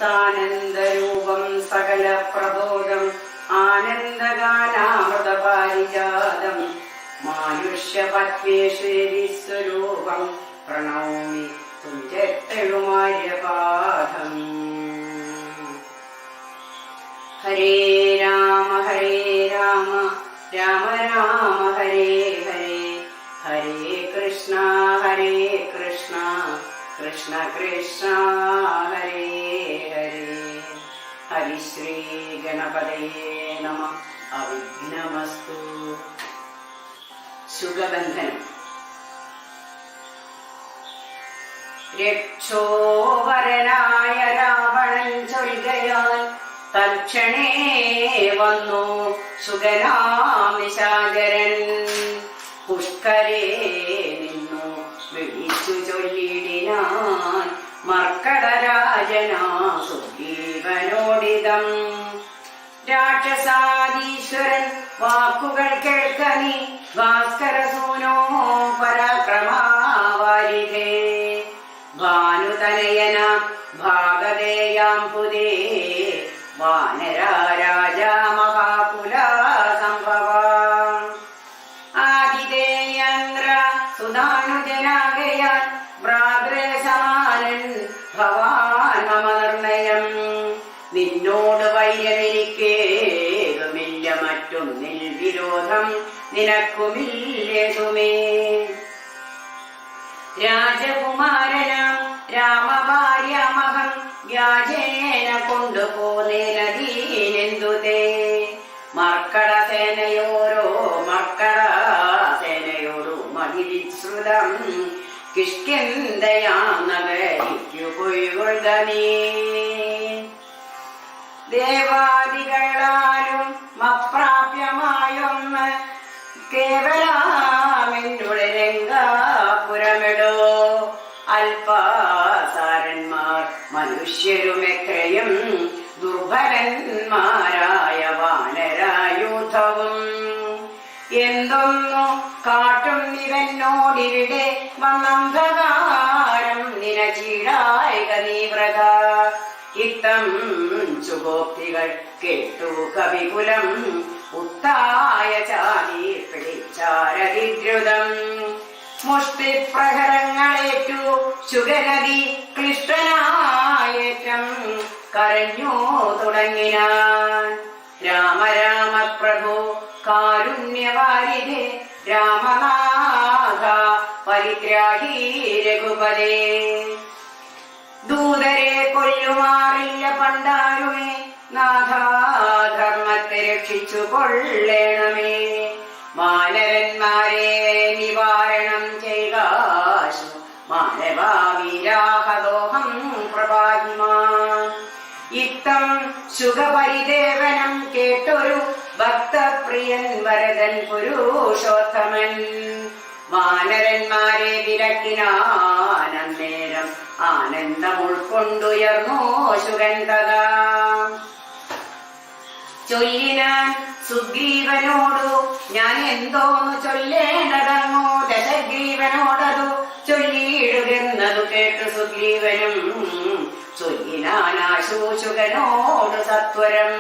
സാനന്ദരൂപം സകല പ്രബോധം ആനന്ദഗാനാമൃതപാരിജാതം മാനുഷ്യപത്വേശ്വരീസ്വരൂപം പ്രണൗമി തുഞ്ചത്തെഴുമാര്യപാദം. ഹരേ രാമ രാമ രാമ ഹരേ ഹരേ, ഹരേ കൃഷ്ണ കൃഷ്ണ കൃഷ്ണ ഹരേ ഹരേ. ഹരിശ്രീ ഗണപതയേ നമഃ. അവിഘ്നമസ്തു. ശുഗബന്ധനം. രക്ഷോവരനായ രാവണൻ ചൊൽകയാൽ തൽക്ഷണേ വന്നു സുഗനാം നിശാചരൻ. പുഷ്കരേ നിന്നു വിളിച്ചു ചൊല്ലിടിനാൻ മർക്കടരാജനാ സുഗ്രീവനോടിതം. രാക്ഷസാദീശ്വരൻ വാക്കുകൾ കേൾക്ക നീ ഭാസ്കരസൂനോ പരാക്രമാവാരികേ. ഭാനുതനയനാം ഭാഗതേയാം പുതേ വാനരാരാജാ മഹാകുലാ സംഭവാം. ആതിഥേയന്ദ്ര സുധാനുജനാകയാൽ ഭ്രാതൃ സമാനൻ ഭവാൻ മമ നിർണയം. നിന്നോട് വൈര്യമെനിക്കേതുമില്ല, മറ്റൊന്നിൽ വിരോധം നിനക്കുമില്ലേതുമേ. രാജകുമാരനാം രാമഭാര്യാമഹം വ്യാജേന കൊണ്ടുപോന്നേനദീനെന്തുതേ. മർക്കടസേനയോടു മതിവിശ്രുതം കിഷ്കിന്ധയാം നഗരിക്കു പൊയ്കൊള്ളുക നീ. ദേവാദികളാലും അപ്രാപ്യമായൊന്ന് കേവലമെന്നുടെ രംഗാപുരമിടോ. അല്പാസാരന്മാർ മനുഷ്യരുമെത്രയും ദുർബലന്മാരായ വാനരായുധവും. എന്തൊന്നു കാട്ടും ഇവനോടിവിടെ വന്നന്ധകാരം നിനചീടായിക നീവ്രത. ഇത്തം ചുഗോക്തികൾ കേട്ടു കവികുലം ഉത്തായ ചാടി പിടിച്ചാരതിദ്രുതം. മുഷ്ടിപ്രഹരങ്ങളേറ്റു ശുഗനദി ക്ലിഷ്ടനായേറ്റം കരഞ്ഞു തുടങ്ങിനാൻ. രാമ രാമ പ്രഭു കാരുണ്യവാരിധേ, രാമനാഥ പരിത്രാഹി രഘുപതേ. ദൂതരെ കൊല്ലുമാറില്ല പണ്ടാരുമേ, നാഥാധർമ്മത്തെ രക്ഷിച്ചു കൊള്ളേണമേ. മാനവന്മാരെ നിവാരണം ചെയ്കാശു മാനവാവിരാഹദോഹം പ്രവാഹിമാൻ. ഇത്തം ശുഗപരിദേവനം കേട്ടൊരു ഭക്തപ്രിയൻ വരദൻ പുരുഷോത്തമൻ. വാനരന്മാരെ വിരക്കിനാനേരം ആനന്ദം ഉൾക്കൊണ്ടുയർന്നോ ശുഗന്ധത. ചൊല്ലിനാൻ സുഗ്രീവനോടു ഞാൻ എന്തോന്നു ചൊല്ലേണ്ടതങ്ങോ. ദശഗ്രീവനോടതു ചൊല്ലിയിടുകെന്നതു കേട്ടു സുഗ്രീവനും ചൊല്ലിനാനാശു ശുഗനോടു സത്വരം.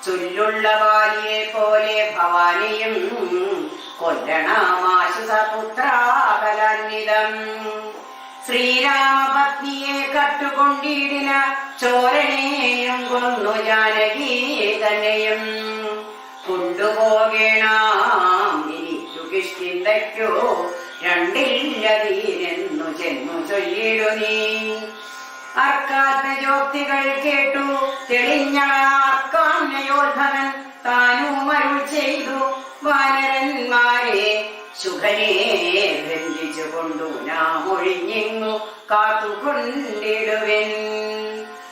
ചൊല്ലുള്ള ബാലിയെ പോലെ ഭവാനിയും കൊല്ലണമാശു സപുത്രാകലാന്വിതം. ശ്രീരാമപത്നിയെ കട്ടുകൊണ്ടിടിന ചോരനെയും കൊന്നു ജാനകി തന്നെയും. കൊണ്ടുപോകേണാം എനിക്കു കിഷ്കിന്ധയ്ക്കോ രണ്ടില്ലതീരെന്നു ചെന്നു ചൊല്ലിടു നീ. അർക്കാത്മജോക്തികൾ കേട്ടു തെളിഞ്ഞാർക്കാന്യോദ്ഭവൻ താനും അരുൾ ചെയ്തു. വാനരന്മാരെ ശുഭനെ ബന്ധിച്ചു കൊണ്ടു നാം ഒഴിഞ്ഞിങ്ങു കാത്തുകൊണ്ടിടുവൻ.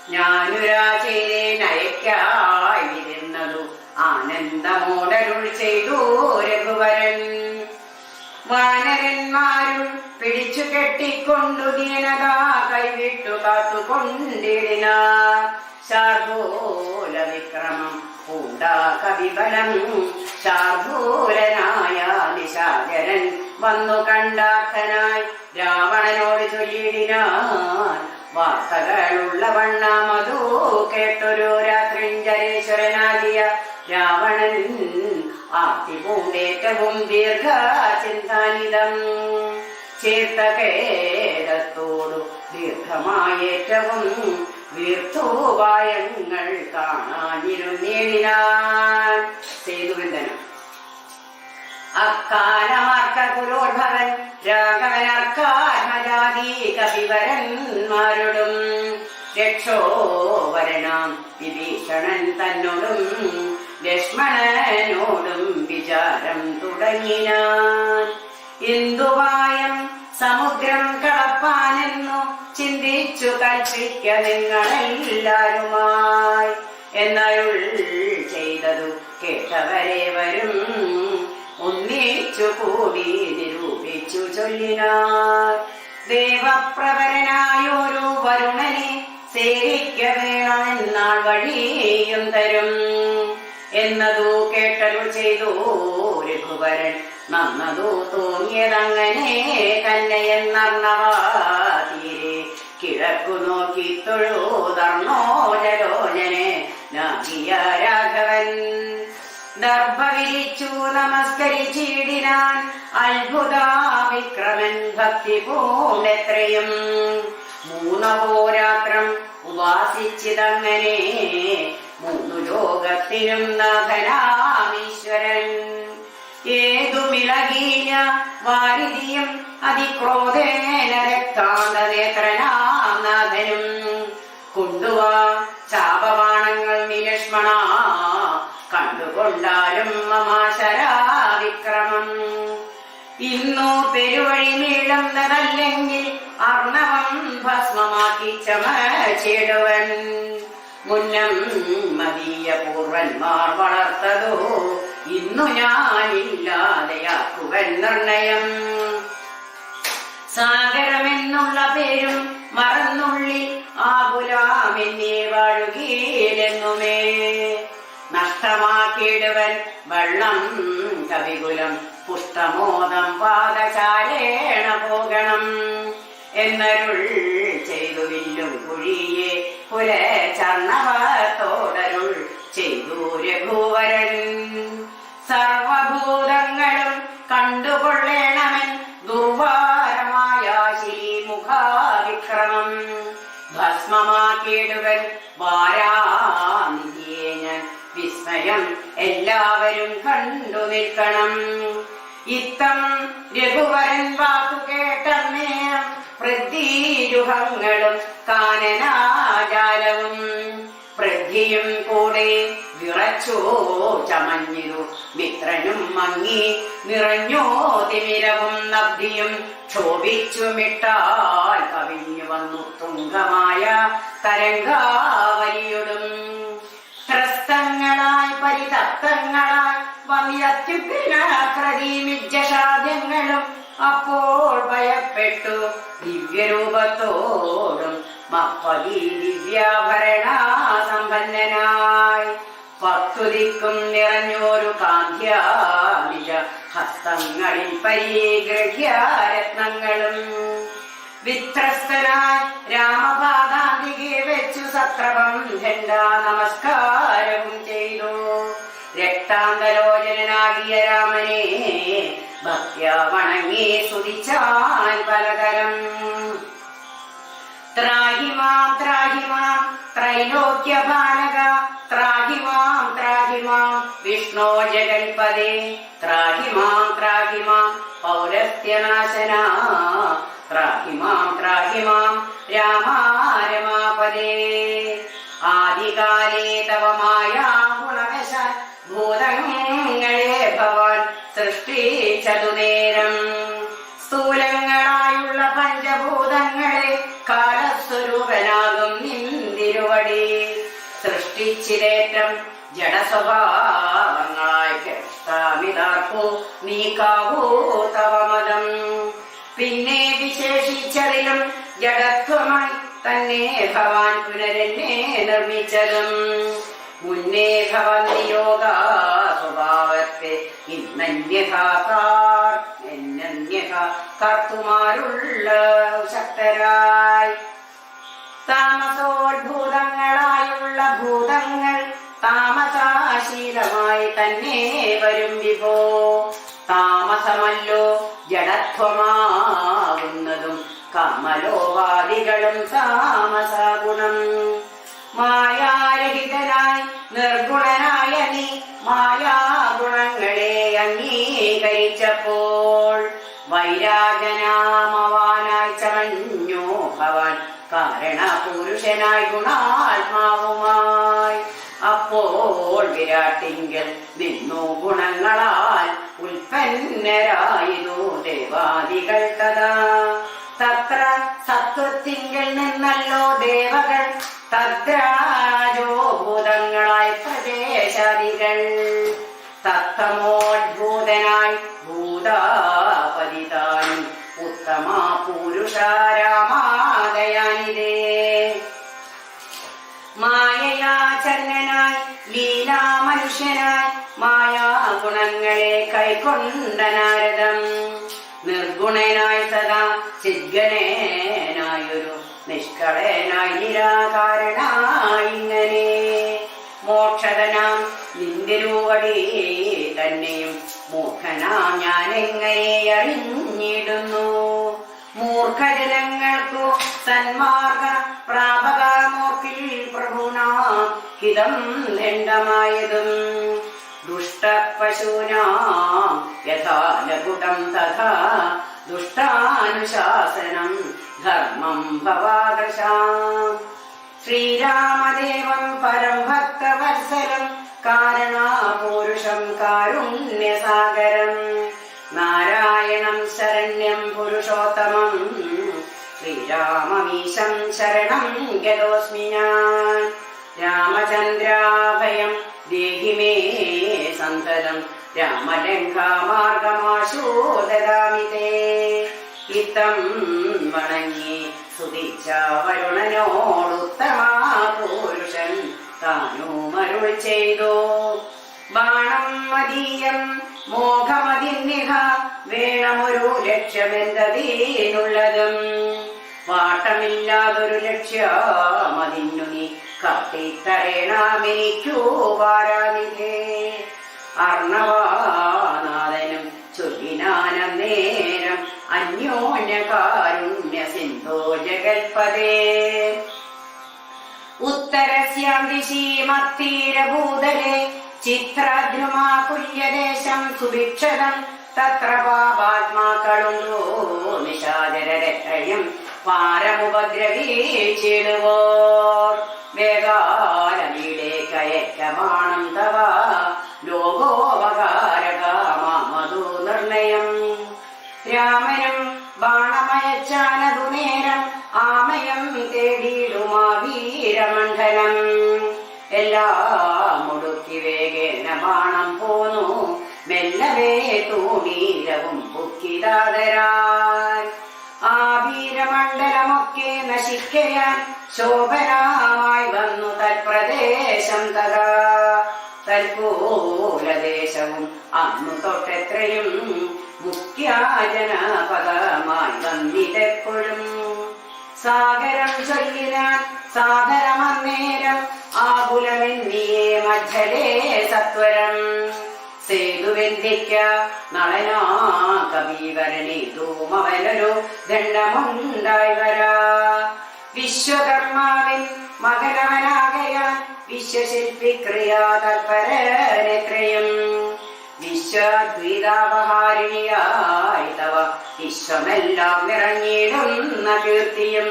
ഞാനുരാചേരെ നയക്കായിരുന്നതു ആനന്ദമോടരുൾ ചെയ്തു രഘുവരൻ. വാനരന്മാരും പിടിച്ചു കെട്ടിക്കൊണ്ടു ദീനതാ കൈവിട്ടു കാത്തുകൊണ്ടിടിന. ശാർദൂല വിക്രമം പൂണ്ടാ കവിബലം ശാർദൂലനായ നിശാചരൻ വന്നു കണ്ടാർത്ഥനായി രാവണനോട് ചൊല്ലിടിനാൻ. വാർത്തകളുള്ള വണ്ണമതു കേട്ടൊരു രാത്രിഞ്ചരേശ്വരനാകിയ രാവണൻ ആർത്തി പൂണ്ടേറ്റവും ദീർഘചിന്താനിതം ചേർത്ത ഖേദത്തോടു ദീർഘമായേറ്റവും വീർത്തുവായങ്ങൾ കാണാനിരുന്നേടിനാൻ. സേതുവന്ദനം. അക്കാലമാർക്ക പുരോദ്ഭവൻ രാഘവനർക്കാത്മജാതി കവിവരന്മാരോടും രക്ഷോവരനാം വിഭീഷണൻ തന്നോടും ലക്ഷ്മണനോടും വിചാരം തുടങ്ങിനാൻ. ഇന്ദുവായം സമുദ്രം കടപ്പാനെന്നു ചിന്തിച്ചു കൽപ്പിക്ക നിങ്ങളെല്ലാരുമായി എന്നരുൾ ചെയ്തതു കേട്ടവരെ വരും ഒന്നിച്ചു കൂടി നിരൂപിച്ചു ചൊല്ലിനാർ. ദേവപ്രവരനായൊരു വരുണനെ സേവിക്ക വേണമെന്നാൾ വഴിയും തരും എന്നതു കേട്ടരുൾ ചെയ്തു രഘുവരൻ. നന്നതു തോന്നിയതങ്ങനെ തന്നെയെന്നർണവാതീരെ കിഴക്കു നോക്കി തൊഴുതർണോജലോചനെ നാകിയ രാഘവൻ. ദർഭ വിരിച്ചു നമസ്കരിച്ചിടിനാൻ അത്ഭുതാവിക്രമൻ ഭക്തി പൂണ്ടെത്രയും. മൂന്നഹോരാത്രം ഉപാസിച്ചിതങ്ങനെ മൂന്നു ലോകത്തിലും നാഥനാമീശ്വരൻ. ഏതുമിളകീന വാരിധിയും അതിക്രോധേന രക്താന്തനേത്രനാം നാഥനും കൊണ്ടുവാ ചാപബാണങ്ങൾ നിലക്ഷ്മണ കണ്ടുകൊണ്ടാലും മമാശരാവിക്രമം. ഇന്നു പെരുവഴി മീളുന്നതല്ലെങ്കിൽ അർണവം ഭസ്മമാക്കി ചമച്ചിടുവൻ. മുന്നം മദീയ പൂർവന്മാർ വളർത്തതോ ഇന്നു ഞാനില്ലാതെയാക്കുവൻ നിർണയം. സാഗരമെന്നുള്ള പേരും മറന്നുള്ളിൽ ആകുലാമെന്നേ വാഴുകീലെന്നുമേ നഷ്ടമാക്കിയിടുവൻ വെള്ളം കവികുലം പുഷ്ടമോദം പാദചാരേണ പോകണം എന്നരുൾ ചെയ്തു വില്ലും കുഴിയെ പുലചർണവത്തോടരുൾ ചെയ്തു രഘുവരൻ. സർവഭൂതങ്ങളും കണ്ടുകൊള്ളേണമെൻ ദുർവാരമായ ശ്രീമുഖാവിക്രമം. ഭസ്മമാക്കിയിടുവൻ വാരാനിധിയെ ഞാൻ വിസ്മയം എല്ലാവരും കണ്ടു നിൽക്കണം. ഇത്തം രഘുവരൻ വാക്കു കേട്ടന്നേരം പൃഥ്വീരുഹങ്ങളും കാനനാജാലവും പൃഥ്വിയും കൂടെ വിറച്ചോ ചമഞ്ഞിരു മിത്രനും മങ്ങി നിറഞ്ഞോ തിമിരവും നബ്ധിയും ക്ഷോഭിച്ചുമിട്ടാൽ കവിഞ്ഞു വന്നു തുങ്കമായ തരംഗാവലിയൊടും. ത്രസ്തങ്ങളായി പരിതപ്തങ്ങളായി വമിയത്യുഗ്രതീമിജ്ജസാധ്യങ്ങളും അപ്പോൾ ഭയപ്പെട്ടു ദിവ്യരൂപത്തോടും മപ്പതി ദിവ്യാഭരണ സമ്പന്നനായി. പത്തുദിക്കും നിറഞ്ഞോരു കാന്ത്യാനിജ ഹസ്തങ്ങളിൽ പരിഗ്രഹ്യ രത്നങ്ങളും വിത്രസ്തനായി രാമപാദാന്തികെ വെച്ചു സത്രപം ഘണ്ഡാ നമസ്കാരവും ചെയ്തു. രക്താന്തലോചനാകിയ രാമനെ ഭക്ത്യാ വണങ്ങി സ്തുതിച്ചാൻ പലതരം. ത്രാഹിമാം ത്രാഹിമാം ത്രൈലോക്യപാലക ത്രാഹിമാം ത്രാഹിമാം വിഷ്ണോ ജഗൽപദേ ത്രാഹിമാം ത്രാഹിമാം പൗരസ്ത്യനാശന ത്രാഹിമാം ത്രാഹിമാം രാമാരമാപദേ. ആദികാലേ തവ മായാ ഗുണവശ ഭൂതങ്ങളെ ഭവാൻ സൃഷ്ടിച്ചതു നേരം. സ്ഥൂലങ്ങളായുള്ള പഞ്ചഭൂതങ്ങളെ കാലസ്വരൂപനാകും നിന്തിരുവടി സൃഷ്ടിച്ചിതേറ്റം ജഡസ്വഭാവങ്ങളായി കേഷ്ടാമിതാർക്കു നീക്കാവൂ തവ മതം. പിന്നെ വിശേഷിച്ചതിലും ജഡത്വമായി തന്നെ ഭവാൻ പുനരെന്നെ നിർമ്മിച്ചതും. മുന്നേ ഭവൻ നിയോഗ സ്വഭാവത്തെ കർത്തുമാരുള്ള ശക്തരായി ശീലമായി തന്നെ വരും വിഭോ. താമസമല്ലോ ജഡത്വമാകുന്നതും കമലോപാദികളും താമസഗുണം. മായാരഹിതനായി നിർഗുണനായ നീ മായാഗുണങ്ങളെ അംഗീകരിച്ചപ്പോൾ വൈരാജനാമവാനായി ചമഞ്ഞു ഭവാൻ കാരണപുരുഷനായി ഗുണാത്മാവുമായി. അപ്പോൾ വിരാട്ടിങ്കൽ നിന്നു ഗുണങ്ങളാൽ ഉൽപ്പന്നരായതു ദേവാദികൾ തഥാ. തത്ര സത്വത്തിങ്കൽ നിന്നല്ലോ ദേവകൾ തദ്രാജോ ഭൂതങ്ങളായി പ്രദേശാദികൾ. തത്തമോദ്ഭൂതനായി ഭൂതാപതിതാനും ഉത്തമ പുരുഷാരാമാദയാനിതേ. മായയാചരണനായി ലീലാമനുഷ്യനായി മായാഗുണങ്ങളെ കൈക്കൊണ്ട നാരദം. നിർഗുണനായി സദാ ചിദ്ഗണേനായൊരു നിഷ്കളനായി നിരാകാരനായി ഇങ്ങനെ. മോക്ഷതനാം നിന്തിരുവടി തന്നെയും മൂർഖനാം ഞാനെങ്ങനെ അറിഞ്ഞിടുന്നു. മൂർഖജനങ്ങൾക്കു സന്മാർഗ പ്രാപകമോക്കിൽ പ്രഭുനാം ഹിതം ദണ്ഡമായതും. ദുഷ്ടപശൂനാം യഥാ ലകുടം തഥാ ദുഷ്ടാനുശാസനം ധർമ്മം ഭവാദശാം. ശ്രീരാമദേവം പരം ഭക്തവത്സരം കാരണപുരുഷം കാരുണ്യസാഗരം. നാരായണം ശരണ്യം പുരുഷോത്തമം ശ്രീരാമമീശം ശരണം ഗതോസ്മി ഞാൻ. രാമചന്ദ്രാഭയം ദേഹി മേ സന്തതം രാമലങ്കാമാർഗമാശു ദദാമി തേ. ഇത്തം വണങ്ങി സുതിച്ച വരുണനോടുത്തമാ പുരുഷൻ താനുമരുൾ ചെയ്തു. ബാണം മദീയം മോഹമതിന്യഹ വേണമൊരു ലക്ഷ്യമെന്തതീനുള്ളതും. വാട്ടമില്ലാതൊരു ലക്ഷ്യമതിന്നു നീ കാട്ടിത്തരേണമെനിക്കു വാരാനിധേ. അർണവാനാഥനും ചൊല്ലിനാനേരം അന്യോന്യകാരുണ്യ സിന്ധോ ജഗൽപദേ. ഉത്തരസ്യാം ദിശി മത്തീരഭൂതലേ ചിത്രദ്രുമാകുല്യദേശം സുഭിക്ഷതം. തത്ര പാപാത്മാക്കളുണ്ടോ നിശാചരരത്രയം പാരമുപദ്രവീച്ചിടുവോർ. വേഗാലീടെ കയറ്റമാണം തവ ലോകോപകാരകാമതു നിർണയം. രാമനും ബാണമയച്ചാനതു നേരം ആമയം തേടിയിടുമാ വീരമണ്ഡലം. എല്ലാം മുടുക്കി വേഗേന ബാണം പോന്നു മെല്ലവേ തൂണീരവും ബുക്കിതാതരാൻ. ആ വീരമണ്ഡലമൊക്കെ നശിക്കയാൻ ശോഭനമായി വന്നു തൽപ്രദേശം തഥാ. തൽകൂലദേശവും അന്നു തൊട്ടെത്രയും മുഖ്യജനപദമായി വന്നിതെപ്പോഴും. സാഗരം ചൊല്ലിനാൻ സാഗരമന്നേരം ആകുലമെന്നിയേ മജ്ജലേ സത്വരം. സേതുബന്ധിക്ക നളനാ കവീവരണീതൂമവനൊരു ദണ്ഡമുണ്ടായി വരാ. വിശ്വകർമാവിൻ മകനവനാകയാൻ വിശ്വശില്പി ക്രിയാ തൽപരനെത്രയും. വിശ്വദ്വീതാപഹാരിണിയായി തവ വിശ്വമെല്ലാം നിറഞ്ഞിടുന്ന കീർത്തിയും.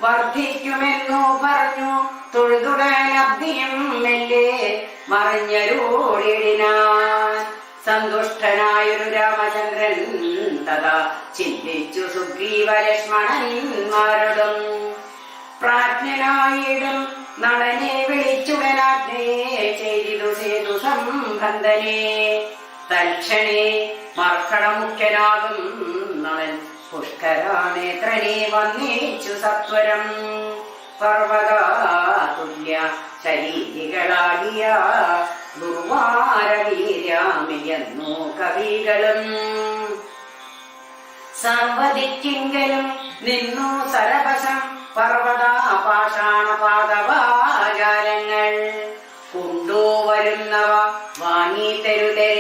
വർദ്ധിക്കുമെന്നു പറഞ്ഞു തൊഴുതുടനബ്ദിയും മെല്ലെ മറിഞ്ഞരൂടിനാൻ. സന്തുഷ്ടനായൊരു രാമചന്ദ്രൻ തഥാ ചിന്തിച്ചു സുഗ്രീവ ലക്ഷ്മണന്മാരോടും. പ്രാജ്ഞനായിടും നളനെ വിളിച്ചുടനാജ്ഞയെ ചെയ്തിതു സേതു സംബന്ധനെ. തൽക്ഷണേ മർക്കടമുഖ്യനാകും നളൻ പുഷ്കരാനേത്രനെ വന്നേച്ചു സത്വരം. പർവ്വതാതുല്യ ശരീരികളാകിയ ദുർവാരവീര്യാമിയെന്നു കവികളും. സർവദിക്കിങ്കലും നിന്നു സരവശം പർവ്വത പാഷാണ പാദവാചാരങ്ങൾ. കൊണ്ടുവരും വാങ്ങിത്തരുതേ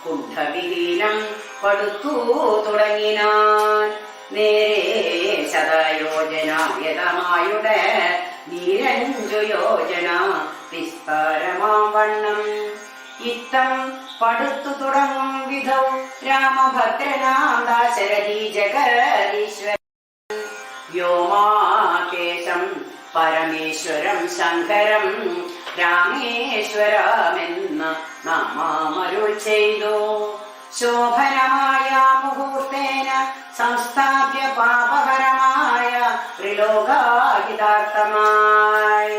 കുണ്ഠവിഹീനം പടുത്തു തുടങ്ങിനാൻ. നേരെ ശതയോജനായതമായുടെ നീരഞ്ചു യോജന വിസ്താരമാം വണ്ണം ഇത്തം പടുത്തു തുടങ്ങും വിധൗ രാമഭദ്രനാം ദാശരഥി ജഗദീശ്വരൻ വ്യോമാകേശം പരമേശ്വരം ശങ്കരം രാമേശ്വരമെന്ന് നാമമരുൾ ചെയ്തു. ശോഭനമായ മുഹൂർത്തേന സംസ്ഥാപ്യ പാപകരമായ ത്രിലോകാഹിതാർത്ഥമായി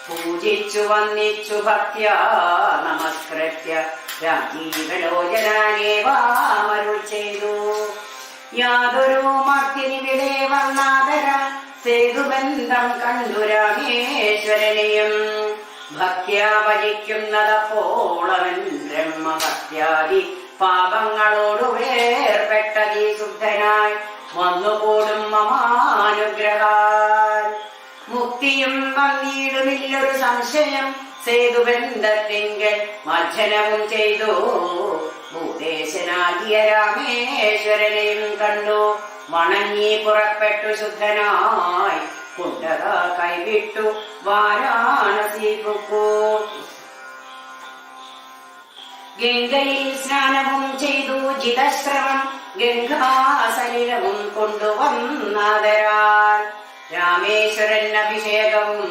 പൂജിച്ചു വന്നിച്ചു ഭക്ത്യാ നമസ്കൃത്യ രാജീവലോചനാനേവാമരുൾ ചെയ്തു. യാതൊരു മർത്തിനിവിടെ വന്നാദര സേതുബന്ധം കണ്ടു രാമേശ്വരനെയും ഭക്ത്യാ ഭജിക്കുന്നതപ്പോളവൻ ബ്രഹ്മഭക്ത്യാദി പാപങ്ങളോടു വേർപെട്ടതീ ശുദ്ധനായി വന്നുകൂടും മമാനുഗ്രഹാൽ. മുക്തിയും വന്നിടുമില്ലൊരു സംശയം സേതുബന്ധത്തിങ്കൽ മജ്ജനവും ചെയ്തു. ഭൂദേശനാകിയ രാമേശ്വരനെയും കണ്ടു വണങ്ങി പുറപ്പെട്ടു ശുദ്ധനായി കുണ്ടക കൈവിട്ടു വാരാണസി പൊക്കു. ഗംഗയിൽ സ്നാനവും ചെയ്തു ജിതശ്രവം ഗംഗാസലിലവും കൊണ്ടുവന്നാദരാൽ രാമേശ്വരൻ അഭിഷേകവും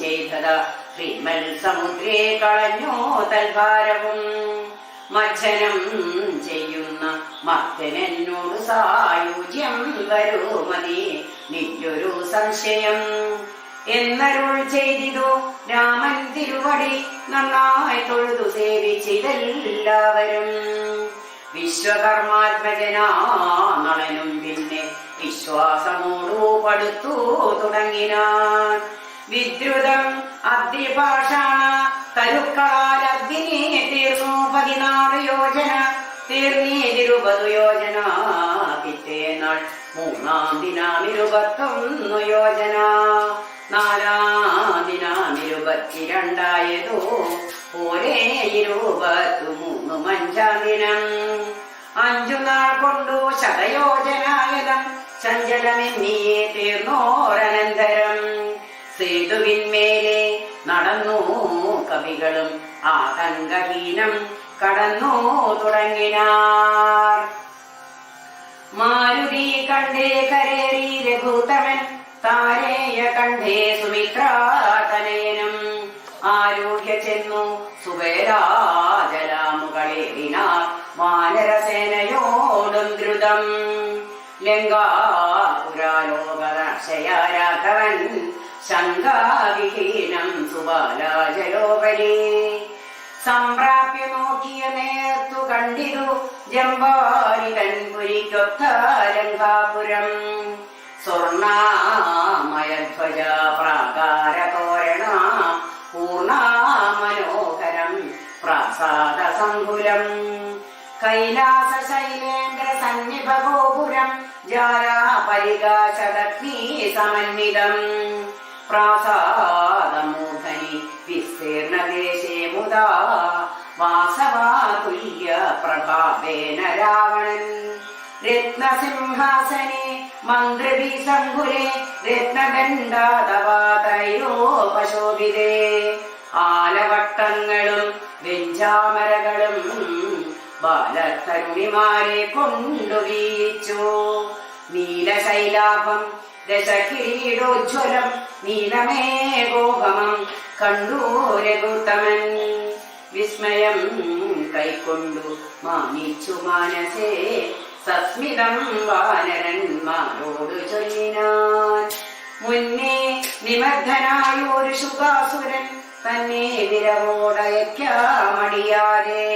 ചെയ്തത ശ്രീമൽ സമുദ്രേ കളഞ്ഞു തൽഭാരവും. മജ്ജനം ചെയ്യുന്ന മർത്തനോട് സായുജ്യം വരുമതി നിന്റൊരു സംശയം എന്നരുൾ ചെയ്തിതു. രാമൻ തിരുവടി നന്നായി തൊഴുതു സേവിച്ചിതെല്ലാവരും. വിശ്വകർമാത്മജനാണനും പിന്നെ വിശ്വാസമോടു പടുത്തു തുടങ്ങിനാൻ. വിദ്രുതം അദ്രിഭാഷാണ കരുക്കളാൽ അഗ്നി തീർന്നു 14 യോജന തീർന്നീതിരുപതു യോജന. പിറ്റേനാൾ 3-ാം ദിനാം 21 യോജന. 4-ാം ദിനാം 22 പോലെ 23 5-ാം ദിനം. 5 നാൾ കൊണ്ടു ശതയോജനായതം ചഞ്ചലമെന്നിയെ തീർന്നോരനന്തരം. സേതുവിന്മേലെ നടന്നു കവികളും ആതങ്കഹീനം കടന്നു തുടങ്ങിനാർ. മാരുതി കണ്ടേ കരേറി രഘുത്തമൻ താരേയ കണ്ടേ സുമിത്രാതനയനും. ആരൂഹ്യ ചെന്നു സുബേരാജലാമുകളേറിനാർ വാനരസേനയോടും ദ്രുതം. ലങ്കാപുരാലോകദർശയ രാഘവൻ ശങ്കാവിഹീനം സുബാലാജലോപരി. സംപ്രാപ്യ നോക്കിയ നേർത്തു കണ്ടിതു ജംബാരികൻ പുരിക്കൊത്ത ലങ്കാപുരം. സ്വർണാമയധ്വജ പ്രാകാരതോരണ പൂർണാമനോഹരം പ്രാസാദ സങ്കുലം. കൈലാസ ശൈലേന്ദ്ര സന്നിഭഗോപുരം ജാലാപരികാശദഗ്നി സമന്വിതം. പ്രാസാദമൂർധനി വിസ്തീർണദേശേ മുദാ വാസവാതുല്യ പ്രഭാവേന രാവണൻ. രത്നസിംഹാസനെ മന്ത്രിസങ്കുലേ രത്നദണ്ഡാതവാതയോപശോഭിതേ. ആലവട്ടങ്ങളും വെഞ്ചാമരകളും ബാലതരുണിമാരെ കൊണ്ടു വീയിച്ചു. നീലശൈലാഭം ദശകിരീടോജ്വലം നീലമേഘോപമം കണ്ടു രഘുത്തമൻ. വിസ്മയം കൈക്കൊണ്ടു മാനിച്ചു മാനസേ സസ്മിതം വാനരന്മാരോട് ചൊല്ലിനാൻ. മുന്നേ നിമഗ്ധനായൊരു ശുകാസുരൻ തന്നെ വിരവോടയക്കാമടിയാതെ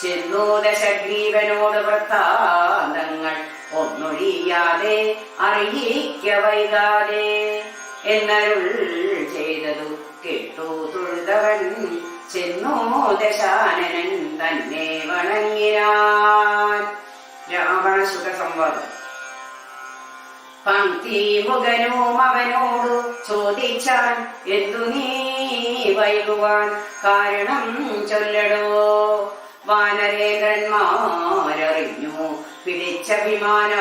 ചെന്നു ദശഗ്രീവനോട് വൃത്താന്തങ്ങൾ ഒന്നൊഴിയാതെ അറിയിക്ക വൈകാതെ എന്നരുൾ ചെയ്തതു കേട്ടു തൊഴുതവൻ. ചെന്നു ദശാനനൻ തന്നെ വണങ്ങിനാൻ. രാവണശുക സംവാദം. പങ്ക്തി മുഖനും അവനോടു ചോദിച്ചാൻ എന്തു നീ വൈകുവാൻ കാരണം ചൊല്ലടോ. വാനരേന്ദ്രന്മാരറിഞ്ഞു പിടിച്ചഭിമാന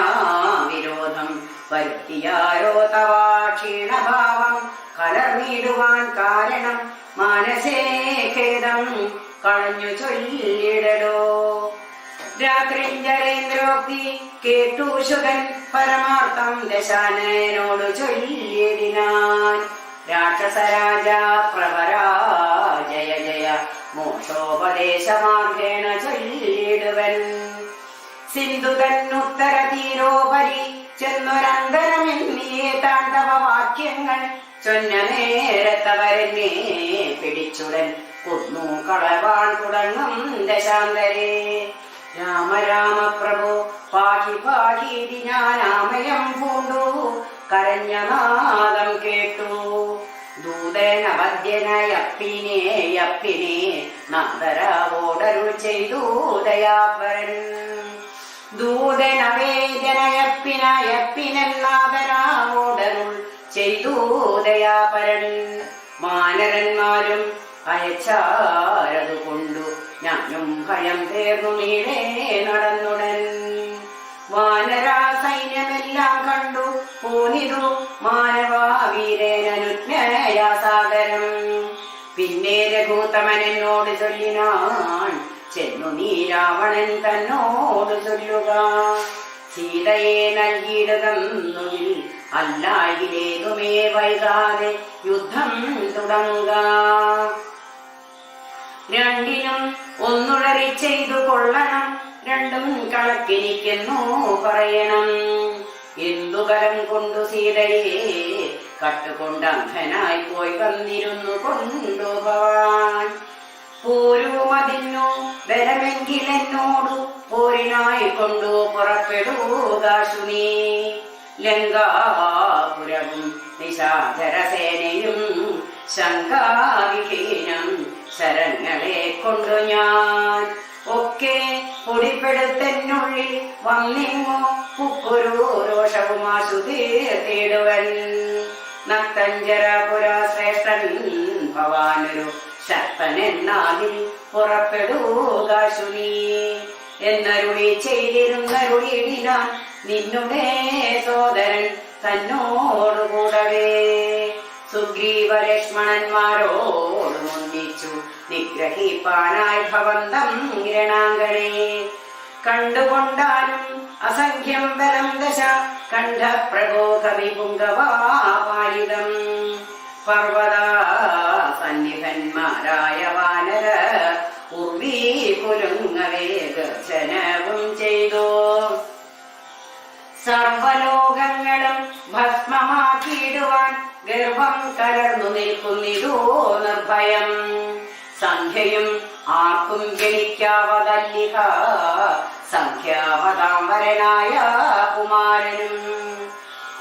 വിരോധം വരുത്തിയാരോ തവാ ക്ഷീണഭാവം കലർന്നിടുവാൻ കാരണം മാനസേ ഖേദം കളഞ്ഞു ചൊല്ലിടടോ. രാത്രിഞ്ചരേന്ദ്രോക്തി കേട്ടു ശുകൻ പരമാർത്ഥം ദശാനയനോട് ചൊല്ലിയതിനാൻ. രാക്ഷസരാജ പ്രവരാ ജയ ജയ മോക്ഷോപദേശമാർഗേണ ചൊല്ലിടുവൻ. സിന്ധു തന്നുത്തര തീരോപരി ചെന്നൊരന്തരമെന്നിയെ താണ്ഡവ വാക്യങ്ങൾ ചൊന്ന നേരത്തവരെന്നെ പിടിച്ചുടൻ കൊന്നു കളവാൻ തുടങ്ങും ദശാന്തരേ. രാമ രാമ പ്രഭു പാഹി പാഹീതി ഞാനാമയം പൂണ്ടു കരഞ്ഞ നാദം കേട്ടു. ദൂതനവദ്യനയപ്പിനെ നാദരാവോടരുൾ ചെയ്തു ദയാപരൻ. ദൂതനവേദനയപ്പിനാദരാവോടരുൾ ചെയ്തു ദയാപരൻ. മാനരന്മാരും അയച്ചാരതുകൊണ്ടു ഞാനും ഭയം തീർന്നു നീളെ നടന്നുടൻ. വാനരാ സൈന്യമെല്ലാം കണ്ടു പോനിതു മാനവാവീരേനനുജ്ഞയാസാദരം. പിന്നെ രഘുത്തമൻ എന്നോട് ചൊല്ലിനാൻ, ചെന്നു നീ രാവണൻ തന്നോട് ചൊല്ലുക, സീതയെ നൽകിയിടുതന്നുകിൽ അല്ലായിലേതുമേ വൈകാതെ യുദ്ധം തുടങ്ങുക. രണ്ടിനും ഒന്നുഴറി ചെയ്തു കൊള്ളണം, രണ്ടും കണക്കിരിക്കുന്നു പറയണം. എന്തു ബലം കൊണ്ടു സീതയെ കട്ടുകൊണ്ട് അന്ധനായി പോയി വന്നിരുന്നു കൊണ്ടുപോവാൻ. പോരുമതിന്നു ബലമെങ്കിലെന്നോടു പോരിനായി കൊണ്ടു പുറപ്പെടുകാശുനീ. ലങ്കാപുരവും നിശാചരസേനയും ശങ്കാവിഹീനം ശരങ്ങളെ കൊണ്ടു ഞാൻ ഒക്കെ പൊടിപ്പെടുത്തെന്നുള്ളിൽ വന്നിങ്ങോ പുക്കൊരു രോഷവുമാശു തീർത്തിടുവൻ. നക്തഞ്ചരപുര ശ്രേഷ്ഠൻ ഭവാനൊരു ശക്തനെന്നാതിൽ പുറപ്പെടുകാശുനീ എന്നരുളി ചെയ്തിരുന്നരുളിയിടാൻ നിന്നുടെ സോദരൻ തന്നോടുകൂടവേ. സുഗ്രീവ ലക്ഷ്മണന്മാരോടും ഒന്നിച്ചു നിഗ്രഹിപ്പാനായി ഭവന്തം രണാങ്കണേ. കണ്ടുകൊണ്ടാലും അസംഖ്യം ബലം ദശ കണ്ഠപ്രഭോ കവിപുങ്കവാപാലിതം. പർവ്വതാ സന്നിധന്മാരായ വാനര ഉർവീ കുലുങ്ങവേ ഗർജനവും ചെയ്തു. സർവലോകങ്ങളും ഭസ്മമാക്കിയിടുവാൻ ഗർഭം കലർന്നു നിൽക്കുന്നിതോ നിർഭയം. സംഖ്യയും ആർക്കും ഗണിക്കാവതല്ലിഹ സംഖ്യാവതാംബരനായ കുമാരനും.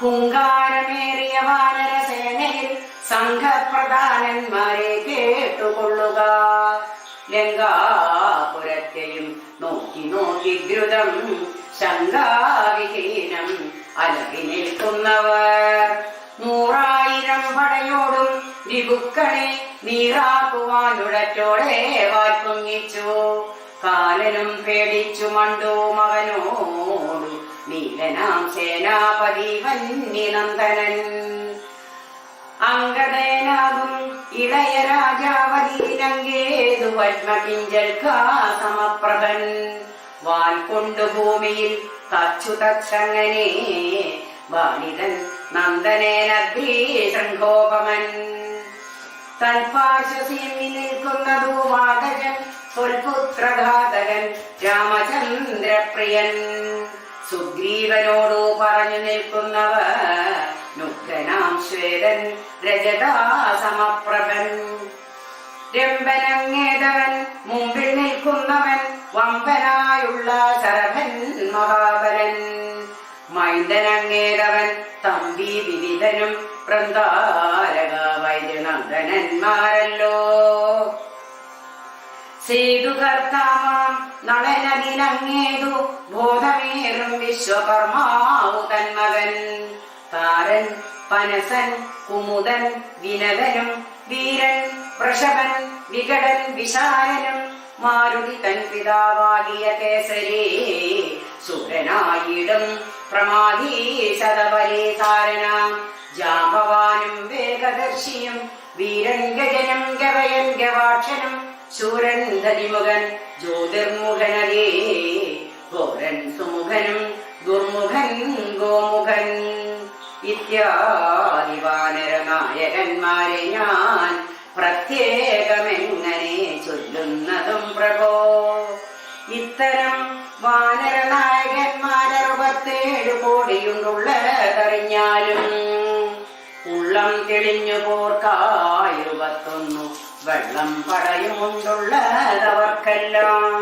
ഹുങ്കാരമേറിയ വാനരസേനയിൽ സംഘപ്രധാനന്മാരെ കേട്ടുകൊള്ളുക. ലങ്കാപുരത്തെയും നോക്കി നോക്കി ദ്രുതം ശങ്കാവിഹീനം അലറി നിൽക്കുന്നവർ. 100,000 പടയോടും വിഭുക്കളെ നീറാക്കുവാനുടറ്റോടെ വായ്പൊങ്ങിച്ചു. കാലനും പേടിച്ചു മണ്ടു മകനോടു നീലനാം സേനാപതി വന്യനന്ദനൻ. അങ്കദേനാകും ഇളയ രാജാവലി ലങ്കേതു പത്മകിഞ്ചൽക്കാ സമപ്രഭൻ. വാൽ കൊണ്ടു ഭൂമിയിൽ തച്ചു തച്ചങ്ങനെ ബാലിതൻ നന്ദനേനദ്രീ ശൃംഖോപമൻ. തൽപാർശ്വസീമി നിൽക്കുന്നതു വാതകൻ സ്വൽപുത്രഘാതകൻ രാമചന്ദ്രപ്രിയൻ. സുഗ്രീവനോടു പറഞ്ഞു നിൽക്കുന്നവർ നുഗ്രനാം ശ്വേതൻ രജതാസമപ്രഭൻ. രംഭനങ്ങേതവൻ മുമ്പിൽ നിൽക്കുന്നവൻ വമ്പനായുള്ള ശരഭൻ മഹാബലൻ. മൈന്ദനങ്ങേതവൻ തമ്പി വിവിധനും വൃന്ദാരക വൈദ്യനന്ദനന്മാരല്ലോ. സേതുകർത്താമാം നളനദിനങ്ങേതു ബോധമേറും വിശ്വകർമാവു തന്മകൻ. താരൻ പനസൻ കുമുദൻ വിനതനും വീരൻ വൃഷഭൻ വികടൻ വിശാലനും മാരുതി തൻ പിതാവാകിയ കേസരി സൂരനായിടും പ്രമാദീ ശതപരീതാരനാം ജാമ്പവാനും വേഗദർശിയും വീരൻ ഗജനം ഗവയൻ ഗവാക്ഷനും ശൂരൻ ധരിമുഖൻ ജ്യോതിർമുഖനരേ ഘോരൻ സുമുഖനും ദുർമുഖൻ ഗോമുഖൻ ഇത്യാദി വാനരനായകന്മാരെ ഞാൻ പ്രത്യേകമെങ്ങനെ ചൊല്ലുന്നതും പ്രഭോ. ഇത്തരം വാനരനായകന്മാർ 67 കോടിയുണ്ടുള്ളതറിഞ്ഞാലും ഉള്ളം തെളിഞ്ഞു പോർക്കായി 21 വെള്ളം പടയുമുണ്ടുള്ളതവർക്കെല്ലാം.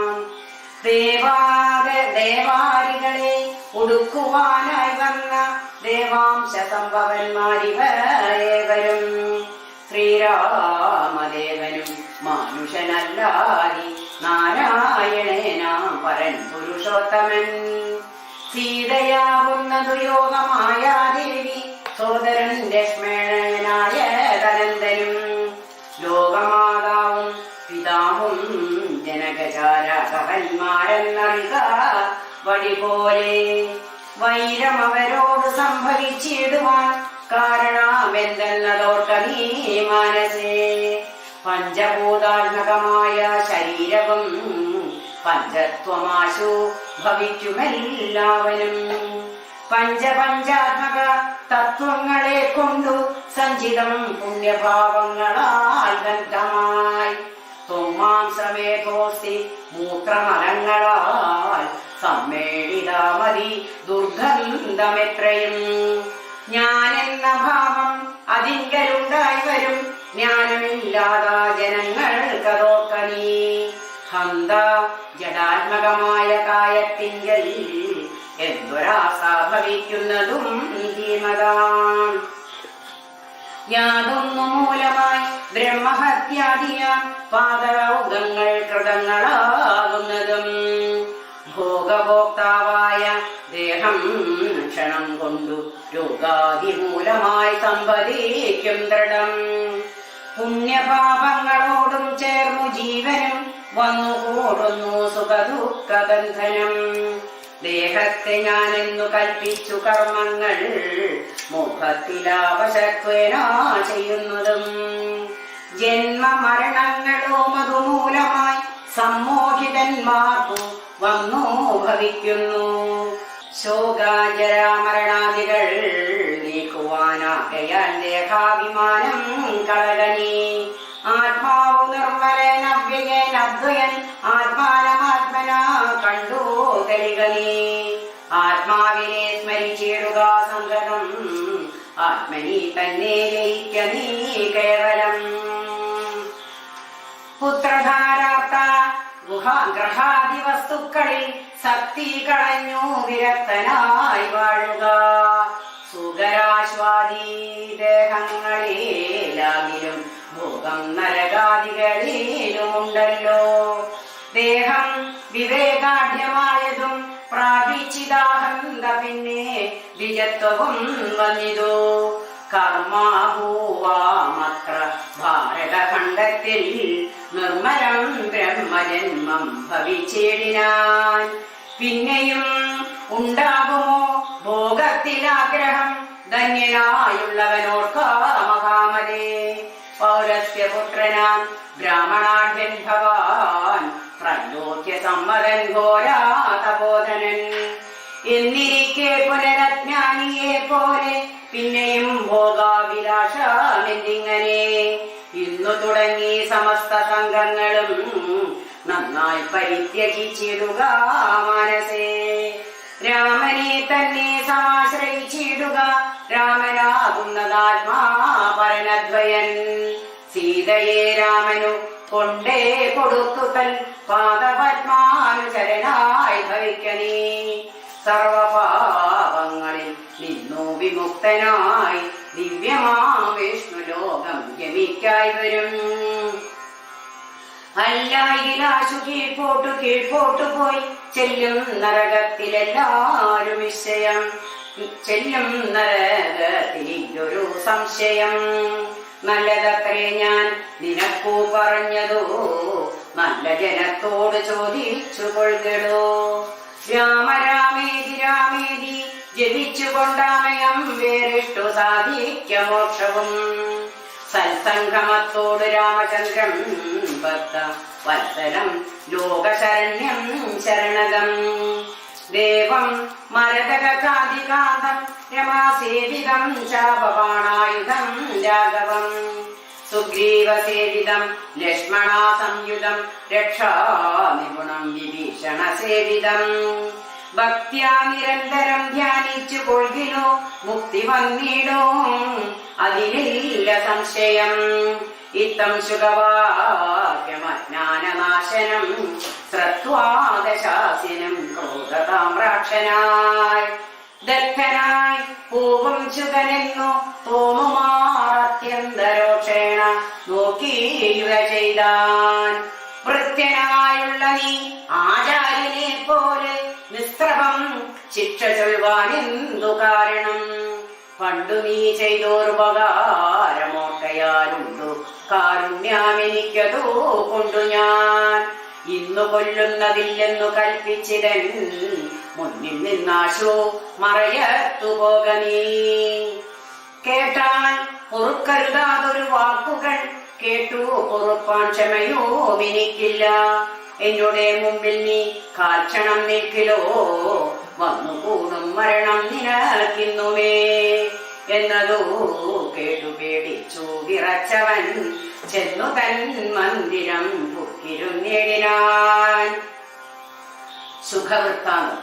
ദേവാരികളെ ഒടുക്കുവാനായി വന്ന ദേവാംശ സംഭവന്മാരിവരേവരും ശ്രീരാമദേവനും മാനുഷനല്ലാതി നാരായണേനാം പരൻ പുരുഷോത്തമൻ. സീതയാവുന്നതു യോഗമായ ദേവി സോദരൻ ലക്ഷ്മണനായ തനന്തനും ലോകമാതാവും പിതാവും ജനകചാരകന്മാരെന്നറിക വഴി പോലെ. വൈരം അവരോട് സംഭവിച്ചിടുവാൻ കാരണമെന്തെന്നതോർക്ക നീ മനസ്സേ. പഞ്ചഭൂതാത്മകമായ ശരീരവും പഞ്ചത്വമാശു ഭവിക്കുമെല്ലാവരും. പഞ്ചപഞ്ചാത്മക തത്വങ്ങളെ കൊണ്ടു സഞ്ചിതം പുണ്യഭാവങ്ങളാൽ ബദ്ധമായി ത്വമാംസമേധോസ്തി മൂത്രമലങ്ങളാൽ സമ്മേളിതാമതി ദുർഗന്ധമെത്രയും. ഞാനെന്ന ഭാവം അതിങ്കലുണ്ടായി വരും ജ്ഞാനമില്ലാതാ ജനങ്ങൾക്കതോർക്ക നീ. ഹന്ത ജഡാത്മകമായ കായത്തിങ്കൽ എന്തൊരാസ ഭവിക്കുന്നതും ധീമതാം. യാതൊന്നു മൂലമായി ബ്രഹ്മഹത്യാദിയാം പാതകൗകങ്ങൾ കൃതങ്ങളാകുന്നതും ഭോഗഭോക്താവായ ദേഹം ക്ഷണം കൊണ്ടു രോഗാദിമൂലമായി സമ്പദിക്കും ദൃഢം. പുണ്യപാപങ്ങളോടും ചേർന്നു ജീവനും വന്നുകൂടുന്നു സുഖദുഃഖബന്ധനം. ദേഹത്തെ ഞാനെന്നു കൽപ്പിച്ചു കർമ്മങ്ങൾ മോഹത്തിലാപശത്വേനാ ചെയ്യുന്നതും. ജന്മമരണങ്ങളോ മതുമൂലമായി സമ്മോഹിതന്മാർക്കു വന്നു ഭവിക്കുന്നു. ശോകാജരാമരണാദികൾ നീക്കുവാനാകയാൽ ദേഹാഭിമാനം കളകനീ. ആത്മാവു നിർമ്മലനവ്യയനദ്വയൻ ആത്മാനമാത്മനാ കണ്ടു തെളികനീ. ആത്മാവിനെ സ്മരിച്ചിടുക സംഗതം ആത്മനി തന്നെ ലയിക്ക നീ കേവലം. പുത്രധാരാർത്ഥ ഗ്രഹാദി വസ്തുക്കളിൽ ശക്തി കളഞ്ഞു വിരക്തനായി വാഴുക. സുഖരാശ്വാദി ദേഹങ്ങളിലാകിലും ഭോഗം നരകാദികളിലുമുണ്ടല്ലോ. ദേഹം വിവേകാഢ്യമായതും പ്രാപിച്ചിതാഹന്ത പിന്നെ വിജത്വവും വന്നിതു. കർമാഭൂവാമത്ര ഭാരതഖണ്ഡത്തിൽ നിർമ്മലം ബ്രഹ്മജന്മം ഭവിച്ചിടിനാൻ. പിന്നെയും ഉണ്ടാകുമോ ഭോഗത്തിലാഗ്രഹം ധന്യനായുള്ളവനോർക്ക മഹാമതേ. പൗരസ്യപുത്രനാം ബ്രാഹ്മണാഢ്യൻ ഭവാൻ ത്രൈലോക്യ സമ്മതൻ ഘോരാതബോധനൻ. എന്നിരിക്കെ പുനരജ്ഞാനിയെ പോലെ പിന്നെയും ഭോഗാഭിലാഷമെന്നിങ്ങനെ. ഇന്നു തുടങ്ങി സമസ്ത സംഘങ്ങളും നന്നായി പരിത്യജിച്ചിടുക മനസ്സേ. രാമനെ തന്നെ സമാശ്രയിച്ചിടുക. രാമനാകുന്നതാത്മാ പരനദ്വയൻ. സീതയെ രാമനു കൊണ്ടേ കൊടുത്തു തൻ പാദപത്മാനുചരനായി ഭവിക്കനീ. സർവപാപങ്ങളിൽ നിന്നു വിമുക്തനായി ദിവ്യമാം വിഷ്ണുലോകം ഗമിക്കായി വരും. അല്ലായിലാശു കീഴ്പോട്ടു പോയി ചെല്ലും നരകത്തിലെല്ലാരും നിശ്ചയം. ചെല്ലും നരകത്തിലൊരു സംശയം. നല്ലതത്രേ ഞാൻ നിനക്കു പറഞ്ഞതോ, നല്ല ജനത്തോട് ചോദിച്ചു കൊള്ളിടോ. രാമരാമേതി രാമേതി ജപിച്ചുകൊണ്ടാമയം വേറിട്ടു സാധിക്ക മോക്ഷവും. സത്സംഗമത്തോട് രാമചന്ദ്രൻ ഭക്ത വത്സലം ലോകശരണ്യം ശരണദം. ദേവം മരതകാന്തികാന്തം രമാസേവിതം ചാപബാണായുധം രാഘവം. സുഗ്രീവസേവിതം ലക്ഷ്മണാ സംയുതം രക്ഷാനിപുണം വിഭീഷണസേവിതം. ഭക്ത്യാ നിരന്തരം ധ്യാനിച്ചു കൊള്ളിനോ മുക്തി വന്നിടോ അതിലില്ല സംശയം. ഇത്തം ശുഗവാക്യമജ്ഞാനനാശനം ശ്രത്വാദശാസിനം ക്രോധതാമ്രാക്ഷനായി. ദത്തനായി പൂവും ശുഗനെന്നു തോന്നുമാറത്യന്തരോക്ഷേണ നോക്കിയുക ചെയ്താൻ. വൃത്യനായുള്ള നീ ആചാര്യനെ പോലെ നിസ്ത്രവം ശിക്ഷ ചൊൽവാനെന്തു കാരണം. പണ്ടു നീ ചെയ്തോരുപകാരമോട്ടയാലുണ്ടു കാരുണ്യമെനിക്കതോ കൊണ്ടു ഞാൻ. ഇന്നു കൊല്ലുന്നതില്ലെന്നു കൽപ്പിച്ചിടൻ മുന്നിൽ നിന്നാശോ മറയത്തു പോക നീ. കേട്ടാൽ പൊറുക്കരുതാതൊരു വാക്കുകൾ കേട്ടു പൊറുപ്പാൻ ക്ഷമയോ എനിക്കില്ല. എന്നോടെ മുമ്പിൽ നീ കാൽക്ഷണം നിൽക്കിലോ വന്നുകൂടും മരണം നിനക്കിന്നുമേ എന്നതോ കേട്ടു പേടിച്ചു വിറച്ചവൻ ചെന്നു തൻ മന്ദിരം പുക്കിരുന്നേടിനാൻ. സുഖവൃത്താന്തം,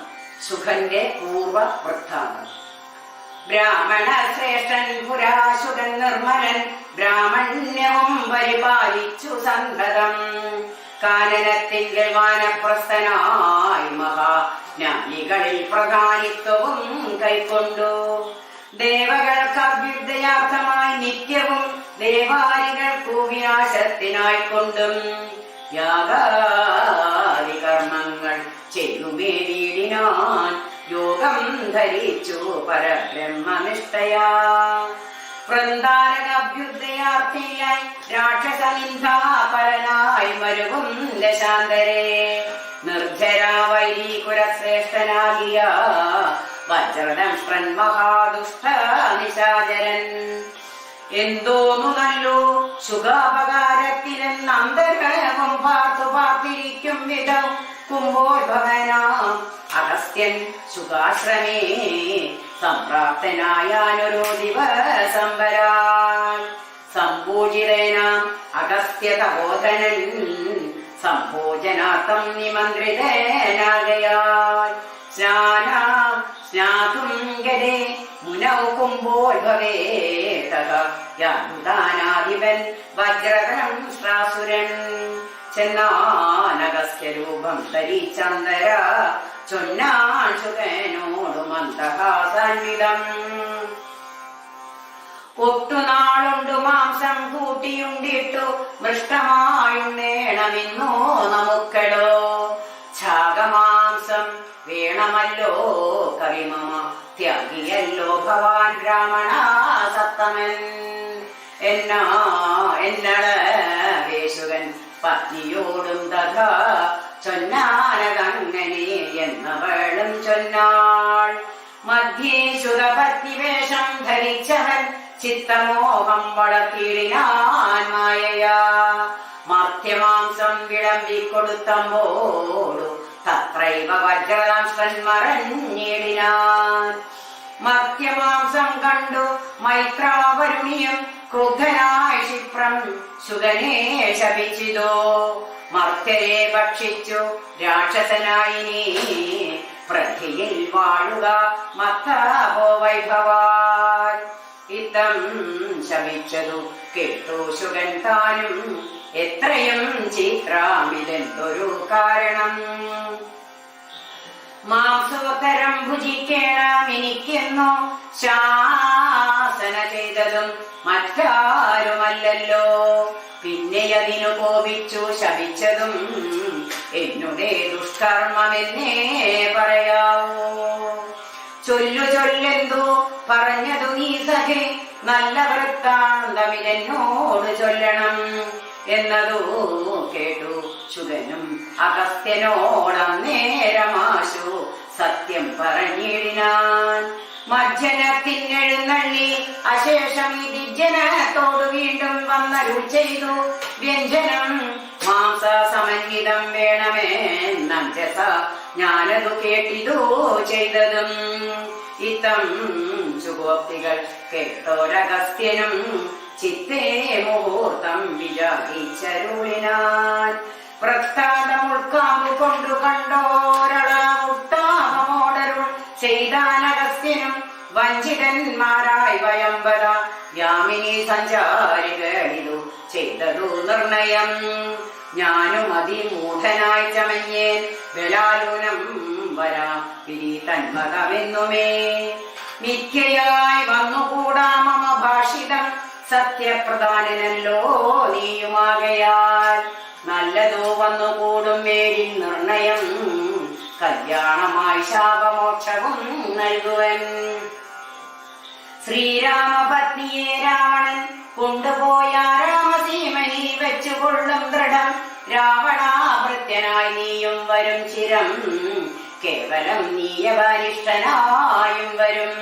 സുഖന്റെ പൂർവ വൃത്താന്തം. ബ്രാഹ്മണ ശ്രേഷ്ഠൻ പുരാശുഖൻ നിർമ്മലൻ ബ്രാഹ്മണ്യവും പരിപാലിച്ചു സന്തതം. കാനനത്തിങ്കൽ വാനപ്രസ്ഥനായി മഹാജ്ഞാനികളിൽ പ്രധാനിത്വവും കൈക്കൊണ്ടു. ദേവകൾക്ക് അഭ്യുദയാർത്ഥമായി നിത്യവും ദേവാരികൾക്കു വിനാശത്തിനായിക്കൊണ്ടും യാഗാദി കർമ്മങ്ങൾ ചെയ്യുമേ വീടിനാൻ യോഗം ധരിച്ചു പരബ്രഹ്മനിഷ്ഠയാ. വൃന്ദാരകാഭ്യുദയാർത്ഥിയായി രാക്ഷസനിന്ദാപരനായി മരുവും ദശാന്തരെ. നിർജ്ജരാ വൈരീകുരശ്രേഷ്ഠനാകിയ വജ്രദംഷ്ട്രൻ മഹാദുഷ്ട നിശാചരൻ. എന്തോന്നു നല്ലോ സുഖാപകാരത്തിലെന്ന് അന്തരവും പാർത്തു പാർത്തിരിക്കും വിധം കുംഭോദ്ഭവനാം അഗസ്ത്യൻ സുഖാശ്രമേ സംപ്രാപ്തനായാനൊരു ദിവസം വരാൻ. സംപൂജിതനാം അഗസ്ത്യ തപോധനൻ സംഭോജനാർത്ഥം നിമന്ത്രിതനാകയാൽ. സ്നാതും ഗതേ മുനൗ കുംഭോദ്ഭവേ തഥാനാധിപൻ വജ്രധനം ശ്രാസുരൻ. ചെന്നാനഗസ്ത്യ രൂപം ധരിച്ചന്തര ചൊന്നാൻ ശുകനോടു മന്ദഹാസാന്വിതം. ഒട്ടുനാളുണ്ടു മാംസം കൂട്ടിയുണ്ടിട്ടു മൃഷ്ടമായുണ്ണേണമെന്നോ നമുക്കടോ. ഛാഗമാംസം വേണമല്ലോ കവിമമ ത്യാഗിയല്ലോ ഭവാൻ ബ്രാഹ്മണ സത്തമൻ. എന്നട വേശുകൻ പത്നിയോടും തഥാ ചൊന്നാനതങ്ങനെ എന്നവളും ചൊന്നാൾ. മധ്യേ ശുതപത്നിവേഷം ധരിച്ചവൻ ചിത്തമോഹം വളർത്തിയിടിനാൻ മായയാ. മർത്യമാംസം വിളമ്പിക്കൊടുത്തമ്പോളു തത്രൈവ വജ്രദംഷ്ട്രൻ മറഞ്ഞിടിനാൻ. മർത്യമാംസം കണ്ടു മൈത്രാവരുണിയും ക്രുദ്ധനായി ക്ഷിപ്രം ശുഗനെ ശപിച്ചിതോ. മർത്യരെ ഭക്ഷിച്ചു രാക്ഷസനായി നീ പ്രധിയിൽ വാഴുക മത്താപോ വൈഭവാൻ. ഇത്തം ശപിച്ചതു കേട്ടു ശുഗൻ താനും എത്രയും ചിത്രാമിതെന്തൊരു കാരണം. മാംസോത്തരം ഭുജിക്കേണമെനിക്കെന്നോ ശാസന ചെയ്തതും മറ്റാരുമല്ലല്ലോ. പിന്നെ അതിനു കോപിച്ചു ശപിച്ചതും എന്നുടെ ദുഷ്കർമ്മമെന്നേ പറയാവൂ. ചൊല്ലു ചൊല്ലെന്തോ പറഞ്ഞതു നീ സഖേ നല്ല വൃത്താന്തമിതെന്നോട് ചൊല്ലണം എന്നതു കേട്ടു ശുഗനും അഗസ്ത്യനോടന്നേരമാശു സത്യം പറഞ്ഞിടിനാൻ. മജ്ജനത്തിനെഴുന്നള്ളി അശേഷം ദിജ്ജനത്തോട് വീണ്ടും വന്നരുൾ ചെയ്തു വ്യഞ്ജനം മാംസ സമന്വിതം വേണമെന്നംജസ ഞാനതു കേട്ടിതു ചെയ്തതും. ഇത്തം ശുഭോക്തികൾ കേട്ടോരഗസ്ത്യനും ചിത്തേ മുഹൂർത്തം വിചാരിച്ചരുളിനാൻ. വൃത്താന്തം ഉൾക്കാമ്പു കൊണ്ടു കണ്ടോരളമുട്ടാമോടരുൾ ചെയ്താനഗസ്ത്യനും വഞ്ചിതന്മാരായി വയമ്പത യാമിനി സഞ്ചാരികളിതു ചെയ്തതു നിർണയം. ഞാനും അതിമൂഢനായി ചമഞ്ഞേൻ ബലാലൂനം വരാം പിരി തന്മതമെന്നുമേ. മിഥ്യയായി വന്നുകൂടാ മമ ഭാഷിതം സത്യപ്രധാനനല്ലോ നീയുമാകയാൽ. നല്ലതോ വന്നുകൂടും മേരി നിർണയം കല്യാണമായി ശാപമോക്ഷവും നൽകുവൻ. ശ്രീരാമപത്നിയെ രാവണൻ കൊണ്ടുപോയ രാമസീമനി വെച്ചുകൊള്ളും ദൃഢം. രാവണാഭൃത്യനായി നീയും വരും ചിരം കേവലം നീയവനിഷ്ഠനായും വരും.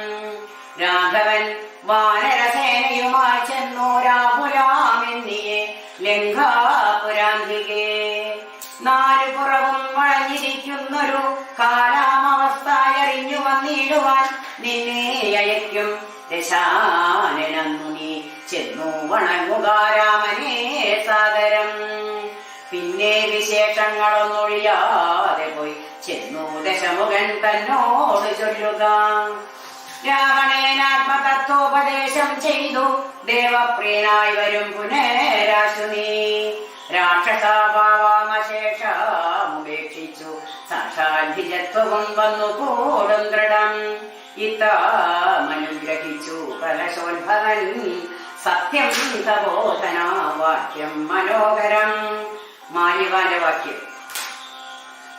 രാഘവൻ വാനരസേനയുമായി ചെന്നു രാഹുലാമെന്നിയെ ലങ്കാപുരാന്തികെ. നാലു പുറവും വളഞ്ഞിരിക്കുന്നൊരു കാലാമവസ്ഥയറിഞ്ഞു വന്നിടുവാൻ നിന്നെ അയക്കും ദശാനനന്നു നീ ചെന്നു വണങ്ങുക രാമനെ സാദരം. പിന്നെ വിശേഷങ്ങളൊന്നൊഴിയാതെ പോയി ചെന്നു ദശമുഖൻ തന്നോട് ചൊല്ലുക. രാവണേനാത്മതത്വോപദേശം ചെയ്തു ദേവപ്രിയനായി വരും പുനരാശു നീ. രാക്ഷസാഭാവമശേഷമുപേക്ഷിച്ചു സാക്ഷാത്ഭിജത്വവും വന്നു കൂടും ദൃഢം. ഇത്തമനുഗ്രഹിച്ചു കലശോത്ഭവൻ സത്യം തബോധന വാക്യം മനോഹരം. മാലിവാന്റെ വാക്യം.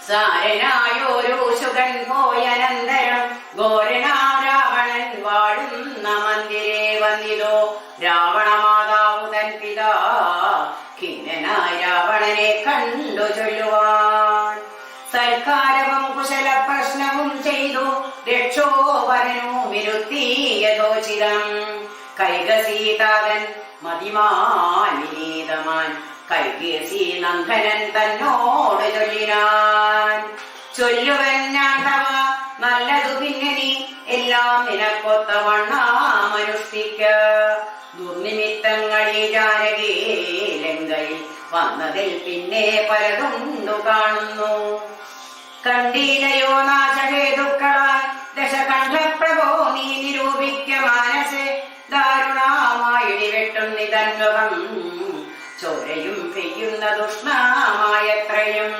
സാരനായോരു ശുഗൻ പോയനന്തരം ഘോരനാം രാവണൻ വാഴുന്ന മന്ദിരേ വന്നിതോ രാവണമാതാവു തൻ പിതാ ഖിന്നനായ രാവണനെ കണ്ടു ചൊല്ലുവാൻ. സൽക്കാരവും കുശല പ്രശ്നവും ചെയ്തു രക്ഷോപരനു വിരുത്തി യഥോചിതം. കൈകസീതാതൻ മതിമാൻ വിനീതമാൻ കൈകേസി നന്ദനൻ തന്നോട് ചൊല്ലിനാൻ. ചൊല്ലുവൻ ഞാൻ തവ നല്ലതു പിന്നെ നീ എല്ലാം നിനക്കൊത്തവണ്ണാമനുഷ്ഠിക്ക. ദുർനിമിത്തങ്ങളീ ജാനകി ലങ്കയിൽ വന്നതിൽ പിന്നെ പലതുണ്ടു കാണുന്നു. കണ്ടീലയോ നാശഹേതുക്കളാൽ ദശകണ്ഠപ്രഭോ നീ നിരൂപിക്ക മാനസെ. ദാരുണമായിടിവെട്ടും നിതന്വകം ചോരയും പെയ്യുന്ന ദുഷ്ണമായത്രയും.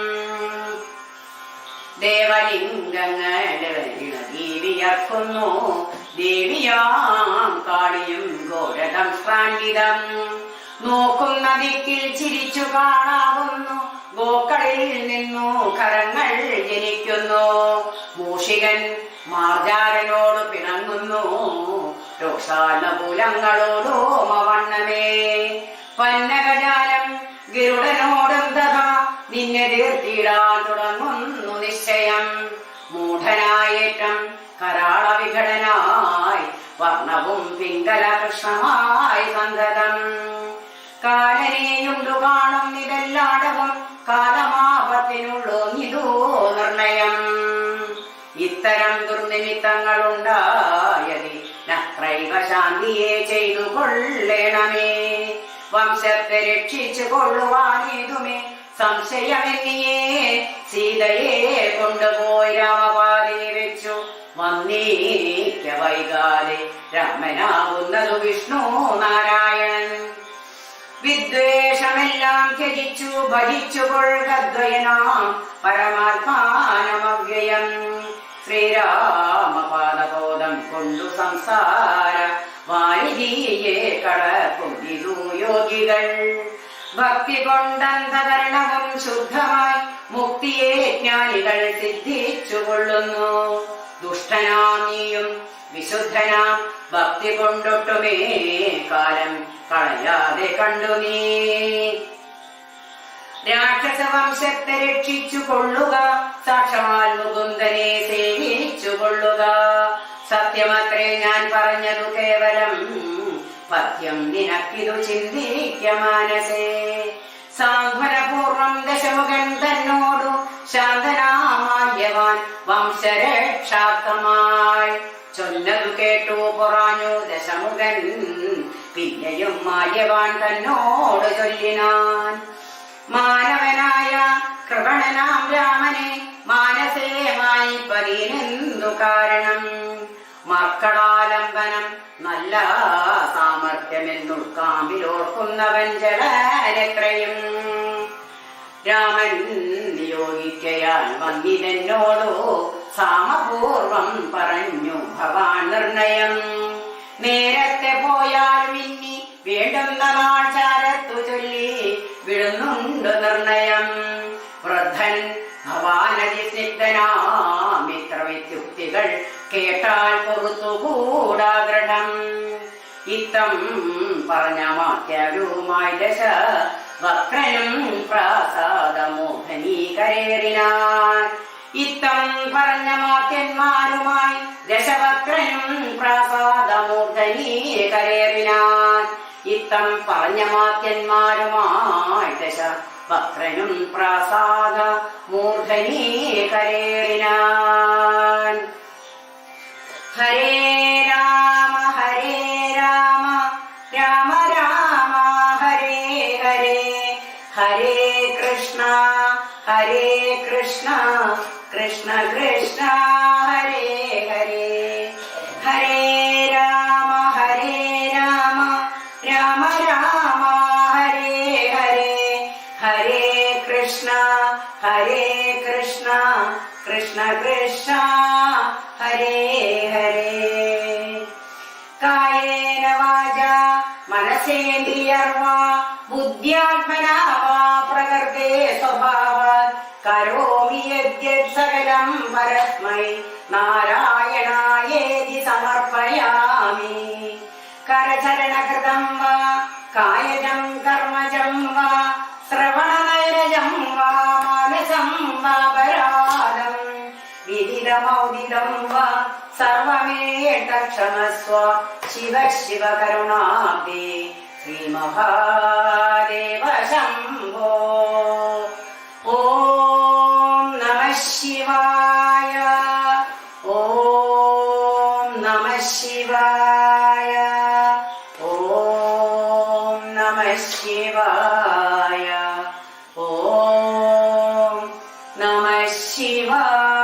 ദേവലിംഗങ്ങളുടെ ദേവിയർക്കുന്നു ദേവിയാം കാളിയും ഘോരതം ശ്രാന്തിതം. നോക്കുന്ന ദിക്കിൽ ചിരിച്ചു കാണാവുന്നു ഗോക്കളിൽ നിന്നു കരങ്ങൾ ജനിക്കുന്നു. മൂഷികൻ മാർജാരനോട് പിണങ്ങുന്നു രോഷാലകൂലങ്ങളോടോമവണ്ണമേ. പന്നകജാലം ഗരുഡനോടും തഥാ നിന്നെ തീർത്തിടാൻ തുടങ്ങുന്നു നിശ്ചയം. മൂഢനായേറ്റം കരാള വിഘടനായി വർണ്ണവും പിങ്കല കൃഷ്ണമായി സന്തതം. കാലനെയുണ്ടു കാണും ഇതെല്ലാടവും കാലമാപത്തിനുള്ളൂ നിതോ നിർണയം. ഇത്തരം ദുർനിമിത്തങ്ങളുണ്ടായതി നത്രൈവ ശാന്തിയെ ചെയ്തു കൊള്ളണമേ. വംശത്തെ രക്ഷിച്ചു കൊള്ളുവാനേതുമേ സംശയമെന്നിയേ. സീതയെ കൊണ്ടുപോയി രാമപാതയെ വെച്ചു വന്നേക്ക വൈകാതെ രാമനാകുന്നതു വിഷ്ണു നാരായണൻ. വിദ്വേഷമെല്ലാം ത്യജിച്ചു ഭജിച്ചു കൊള്ളുകദ്വയനാം പരമാത്മാനമവ്യയം. ശ്രീരാമപാദബോധം കൊണ്ടു സംസാര വാരിധിയെ കടകൊണ്ടിരു യോഗികൾ. ഭക്തി കൊണ്ടന്തകരണവും ശുദ്ധമായി മുക്തിയെ ജ്ഞാനികൾ സിദ്ധിച്ചു കൊള്ളുന്നു. ദുഷ്ടനാം നീയും വിശുദ്ധനാം ഭക്തി കൊണ്ടൊട്ടുമേ കാലം കളയാതെ കണ്ടു നീ. രാക്ഷസ വംശത്തെ രക്ഷിച്ചു കൊള്ളുക, സാക്ഷാൽ മുകുന്ദനെ സേവിച്ചു കൊള്ളുക. സത്യമത്രേ ഞാൻ പറഞ്ഞതു കേവലം, പഥ്യം നിനക്കിതു ചിന്തിക്ക മാനസേ. സാന്ത്വനപൂർവം ദശമുഖൻ തന്നോടു ശാന്തനാമാല്യവാൻ വംശരക്ഷാർത്ഥമായി ചൊല്ലതു കേട്ടു പൊറാഞ്ഞു ദശമുഖൻ. പിന്നെയും മാല്യവാൻ തന്നോട് ചൊല്ലിനാൻ, മാനവനായ കൃപണനാം രാമനെ മാനസേമായി പതിനെന്തു കാരണം. മക്കളാലംബനം നല്ല സാമർഥ്യമെന്നുൾക്കാമ്പിലോർക്കുന്നവൻ ജലനെത്രയും. രാമൻ നിയോഗിക്കയാൽ വന്നിതെന്നോടു സാമപൂർവം പറഞ്ഞു ഭവാൻ നിർണയം. നേരത്തെ പോയാലും ഇനി വേണ്ടുന്ന നാൾ ചാരത്തു ചൊല്ലി വിടുന്നുണ്ട് നിർണയം. വൃദ്ധൻ ഭവാനതിസിദ്ധനാമിത്രവിദ്യുക്തികൾ കേട്ടാൽ പൊറുത്തുകൂടാ ദൃഢം. ഇത്തം പറഞ്ഞ മാത്യരുമായി ദശ വക്രനും പ്രാസാദമോഹനീകരേറിനാൻ. ഇത്തം പറഞ്ഞ മാത്യന്മാരുമായി ദശവക്രനും പ്രാസാദമൂർധനീകരേറിനാൻ. ഇത്തം പറഞ്ഞ മാത്യന്മാരുമായി ദശ വക്രനും പ്രാസാദ മൂർധനീകരേറിനാൻ. ഹരേ രാമ രാമ രാമ ഹരേ ഹരേ, ഹരേ കൃഷ്ണ കൃഷ്ണ കൃഷ്ണ ഹരേ ഹരേ. ഹരേ രാമ രാമ രാമ ഹരേ ഹരേ, ഹരേ കൃഷ്ണ കൃഷ്ണ കൃഷ്ണ ഹരേ ഹരേ. കായേന വാചാ മനസേന്ദ്രിയർവാ ബുദ്ധ്യാത്മനാ വാ പ്രകൃതേ സ്വഭാവാത് കരോമി യദ്യത് സകലം പരസ്മൈ നാരായണായേതി സമർപ്പയാമി. കരചരണകൃതം വാ കായജം കർമ്മജം വാ ശ്രവണനൈരജം വാ മാനസം വാപരാധം വിദിതമൗദിതം വാ സർവമേത ക്ഷമസ്വ ശിവ ശിവ കരുണാബ്ദേ ശ്രീമഹാദേവ ശംഭോ. ഓം നമഃ ശിവായ, ഓം നമഃ ശിവായ, ഓം നമഃ ശിവായ, ഓം നമഃ ശിവായ.